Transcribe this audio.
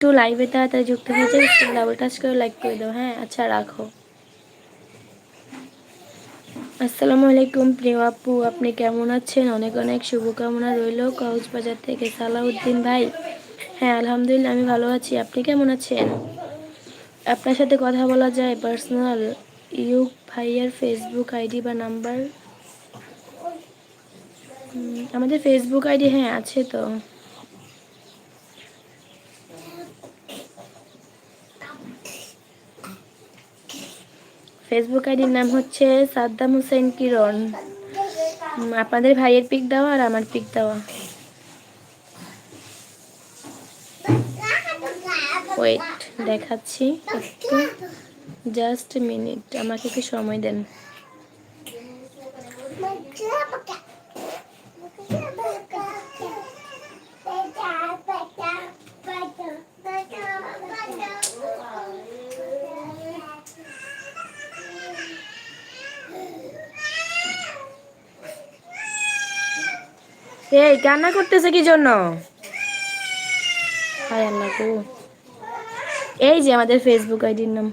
একটু লাইভে তাড়াতাড়ি যুক্ত হয়ে যাও, একটু ডাবল টাচ করে লাইক করে দাও। হ্যাঁ আচ্ছা রাখো। আসসালামু আলাইকুম প্রিয় আপু, আপনি কেমন আছেন? অনেক অনেক শুভকামনা রইল কক্সবাজার থেকে সালাউদ্দিন ভাই। হ্যাঁ আলহামদুলিল্লাহ আমি ভালো আছি, আপনি কেমন আছেন? আপনার সাথে কথা বলা যায় পার্সোনাল? ইউক ভাইয়ের ফেসবুক আইডি বা নাম্বার? আমাদের ফেসবুক আইডি হ্যাঁ আছে তো। ফেসবুক আইডির নাম হচ্ছে সাদ্দাম হোসেন কিরণ। আপনাদের ভাইয়ের পিক দেওয়া আর আমার পিক দেওয়া। ওয়েট দেখাচ্ছি একটু, জাস্ট মিনিট, আমাকে একটু সময় দেন। এই কান্না করতেছে কি জন্য? হায় আল্লাহ গো। এই যে আমাদের ফেসবুক আইডির নাম।